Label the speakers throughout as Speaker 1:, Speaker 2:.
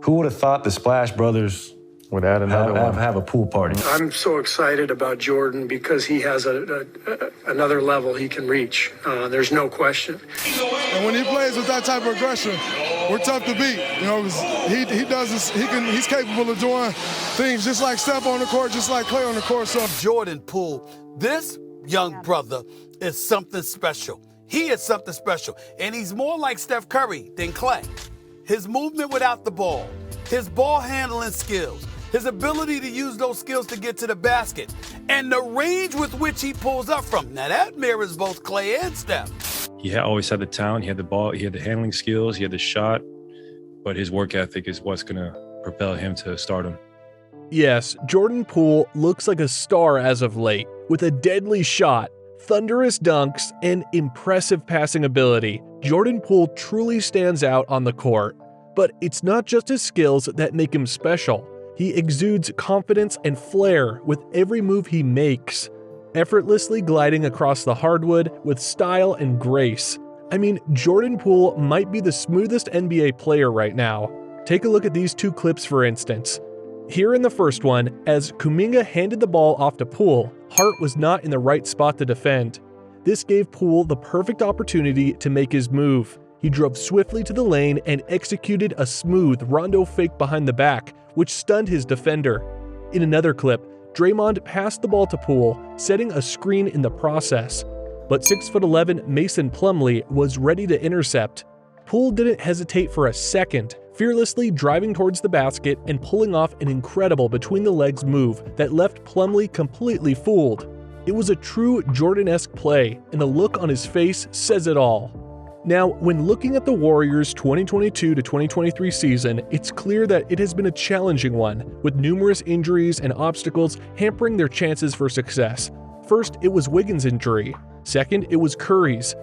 Speaker 1: Who would have thought the Splash Brothers would add have a pool party?
Speaker 2: I'm so excited about Jordan because he has another level he can reach. There's no question.
Speaker 3: And when he plays with that type of aggression, we're tough to beat. You know, he does this. He's capable of doing things just like Steph on the court, just like Clay on the court. So
Speaker 4: Jordan Poole, this young brother is something special. He is something special, and he's more like Steph Curry than Clay. His movement without the ball, his ball handling skills, his ability to use those skills to get to the basket, and the range with which he pulls up from. Now that mirrors both Clay and Steph.
Speaker 5: He always had the talent, he had the ball, he had the handling skills, he had the shot, but his work ethic is what's going to propel him to stardom.
Speaker 6: Yes, Jordan Poole looks like a star as of late, with a deadly shot, thunderous dunks, and impressive passing ability. Jordan Poole truly stands out on the court. But it's not just his skills that make him special. He exudes confidence and flair with every move he makes, effortlessly gliding across the hardwood with style and grace. I mean, Jordan Poole might be the smoothest NBA player right now. Take a look at these two clips for instance. Here in the first one, as Kuminga handed the ball off to Poole, Hart was not in the right spot to defend. This gave Poole the perfect opportunity to make his move. He drove swiftly to the lane and executed a smooth Rondo fake behind the back, which stunned his defender. In another clip, Draymond passed the ball to Poole, setting a screen in the process. But 6'11" Mason Plumlee was ready to intercept. Poole didn't hesitate for a second, fearlessly driving towards the basket and pulling off an incredible between-the-legs move that left Plumlee completely fooled. It was a true Jordan-esque play, and the look on his face says it all. Now, when looking at the Warriors' 2022 to 2023 season, it's clear that it has been a challenging one, with numerous injuries and obstacles hampering their chances for success. First, it was Wiggins' injury. Second, it was Curry's.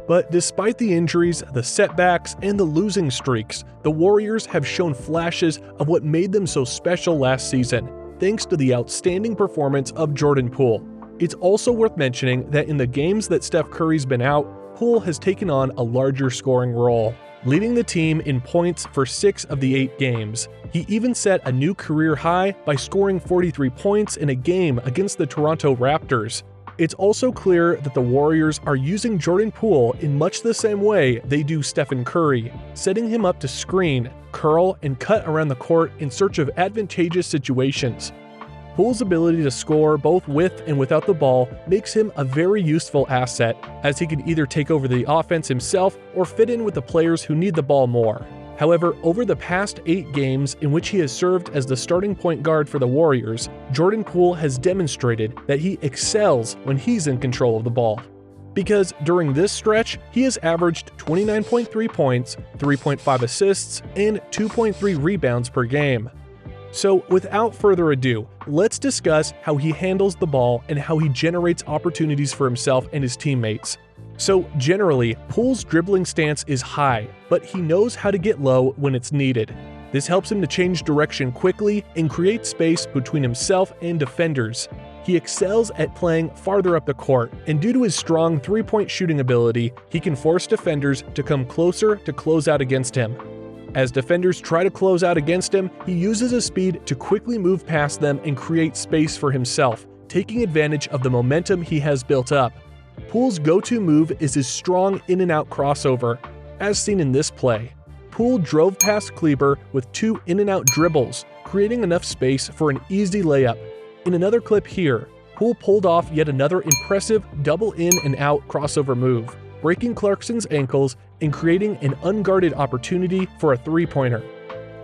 Speaker 6: But despite the injuries, the setbacks, and the losing streaks, the Warriors have shown flashes of what made them so special last season, thanks to the outstanding performance of Jordan Poole. It's also worth mentioning that in the games that Steph Curry's been out, Poole has taken on a larger scoring role, leading the team in points for 6 of the 8 games. He even set a new career high by scoring 43 points in a game against the Toronto Raptors. It's also clear that the Warriors are using Jordan Poole in much the same way they do Stephen Curry, setting him up to screen, curl, and cut around the court in search of advantageous situations. Poole's ability to score both with and without the ball makes him a very useful asset, as he can either take over the offense himself or fit in with the players who need the ball more. However, over the past 8 games in which he has served as the starting point guard for the Warriors, Jordan Poole has demonstrated that he excels when he's in control of the ball. Because during this stretch, he has averaged 29.3 points, 3.5 assists, and 2.3 rebounds per game. So without further ado, let's discuss how he handles the ball and how he generates opportunities for himself and his teammates. So generally, Poole's dribbling stance is high, but he knows how to get low when it's needed. This helps him to change direction quickly and create space between himself and defenders. He excels at playing farther up the court, and due to his strong three-point shooting ability, he can force defenders to come closer to close out against him. As defenders try to close out against him, he uses his speed to quickly move past them and create space for himself, taking advantage of the momentum he has built up. Poole's go-to move is his strong in-and-out crossover, as seen in this play. Poole drove past Kleber with 2 in-and-out dribbles, creating enough space for an easy layup. In another clip here, Poole pulled off yet another impressive double in-and-out crossover move, breaking Clarkson's ankles and creating an unguarded opportunity for a three-pointer.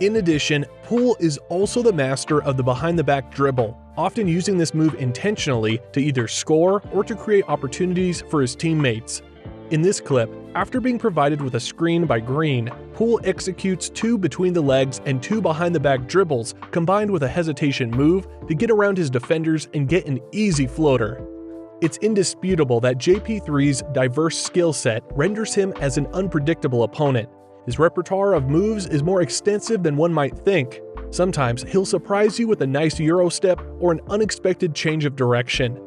Speaker 6: In addition, Poole is also the master of the behind-the-back dribble, often using this move intentionally to either score or to create opportunities for his teammates. In this clip, after being provided with a screen by Green, Poole executes 2 between the legs and 2 behind-the-back dribbles combined with a hesitation move to get around his defenders and get an easy floater. It's indisputable that JP3's diverse skill set renders him as an unpredictable opponent. His repertoire of moves is more extensive than one might think. Sometimes he'll surprise you with a nice Euro step or an unexpected change of direction.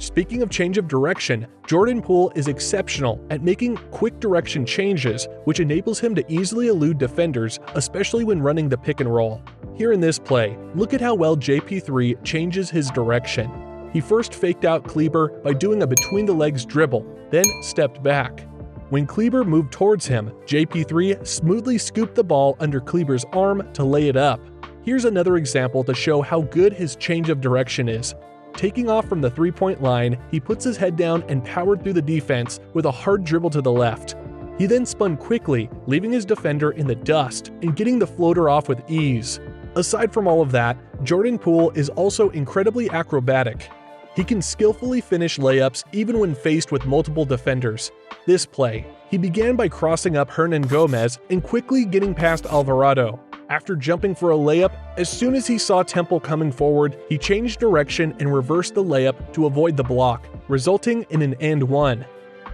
Speaker 6: Speaking of change of direction, Jordan Poole is exceptional at making quick direction changes, which enables him to easily elude defenders, especially when running the pick and roll. Here in this play, look at how well JP3 changes his direction. He first faked out Kleber by doing a between-the-legs dribble, then stepped back. When Kleber moved towards him, JP3 smoothly scooped the ball under Kleber's arm to lay it up. Here's another example to show how good his change of direction is. Taking off from the three-point line, he puts his head down and powered through the defense with a hard dribble to the left. He then spun quickly, leaving his defender in the dust and getting the floater off with ease. Aside from all of that, Jordan Poole is also incredibly acrobatic. He can skillfully finish layups even when faced with multiple defenders. This play, he began by crossing up Hernan Gomez and quickly getting past Alvarado. After jumping for a layup, as soon as he saw Temple coming forward, he changed direction and reversed the layup to avoid the block, resulting in an and one.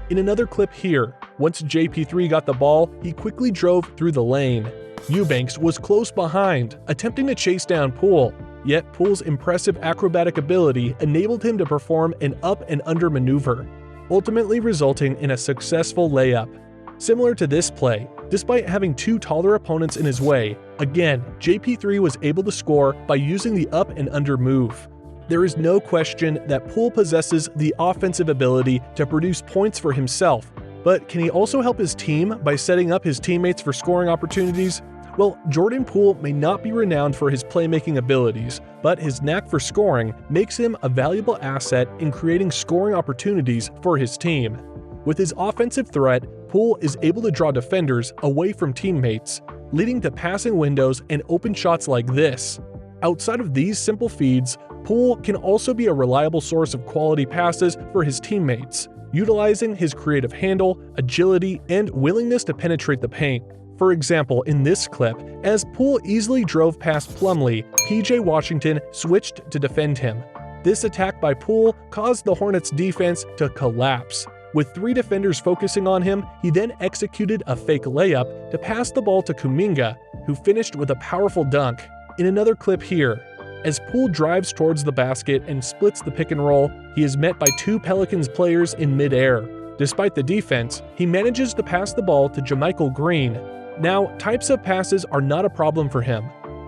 Speaker 6: In another clip here, once JP3 got the ball, he quickly drove through the lane. Eubanks was close behind, attempting to chase down Poole, yet Poole's impressive acrobatic ability enabled him to perform an up and under maneuver, ultimately resulting in a successful layup. Similar to this play, despite having two taller opponents in his way, again, JP3 was able to score by using the up and under move. There is no question that Poole possesses the offensive ability to produce points for himself, but can he also help his team by setting up his teammates for scoring opportunities? Well, Jordan Poole may not be renowned for his playmaking abilities, but his knack for scoring makes him a valuable asset in creating scoring opportunities for his team. With his offensive threat, Poole is able to draw defenders away from teammates, leading to passing windows and open shots like this. Outside of these simple feeds, Poole can also be a reliable source of quality passes for his teammates, utilizing his creative handle, agility, and willingness to penetrate the paint. For example, in this clip, as Poole easily drove past Plumlee, PJ Washington switched to defend him. This attack by Poole caused the Hornets' defense to collapse. With three defenders focusing on him, he then executed a fake layup to pass the ball to Kuminga, who finished with a powerful dunk. In another clip here, as Poole drives towards the basket and splits the pick and roll, he is met by two Pelicans players in midair. Despite the defense, he manages to pass the ball to JaMychal Green. Now, types of passes are not a problem for him.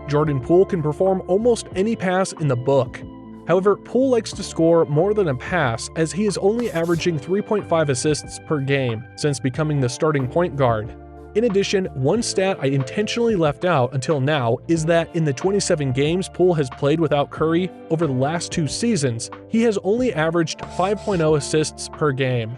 Speaker 6: Jordan Poole can perform almost any pass in the book. However, Poole likes to score more than a pass, as he is only averaging 3.5 assists per game since becoming the starting point guard. In addition, one stat I intentionally left out until now is that in the 27 games Poole has played without Curry over the last 2 seasons, he has only averaged 5.0 assists per game.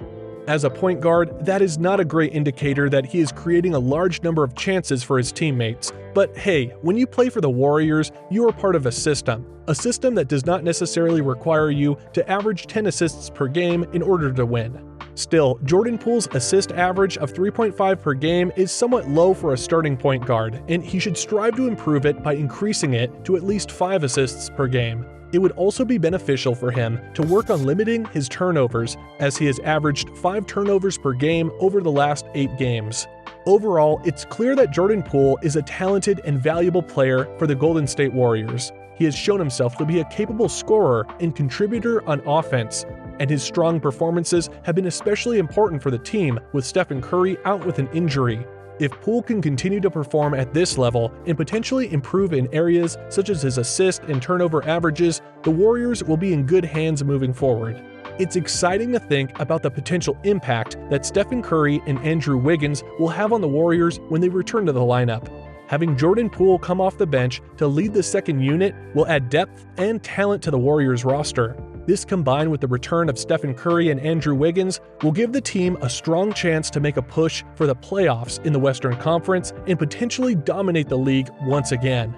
Speaker 6: As a point guard, that is not a great indicator that he is creating a large number of chances for his teammates. But hey, when you play for the Warriors, you are part of a system that does not necessarily require you to average 10 assists per game in order to win. Still, Jordan Poole's assist average of 3.5 per game is somewhat low for a starting point guard, and he should strive to improve it by increasing it to at least 5 assists per game. It would also be beneficial for him to work on limiting his turnovers, as he has averaged 5 turnovers per game over the last 8 games. Overall, it's clear that Jordan Poole is a talented and valuable player for the Golden State Warriors. He has shown himself to be a capable scorer and contributor on offense, and his strong performances have been especially important for the team with Stephen Curry out with an injury. If Poole can continue to perform at this level and potentially improve in areas such as his assist and turnover averages, the Warriors will be in good hands moving forward. It's exciting to think about the potential impact that Stephen Curry and Andrew Wiggins will have on the Warriors when they return to the lineup. Having Jordan Poole come off the bench to lead the second unit will add depth and talent to the Warriors roster. This, combined with the return of Stephen Curry and Andrew Wiggins, will give the team a strong chance to make a push for the playoffs in the Western Conference and potentially dominate the league once again.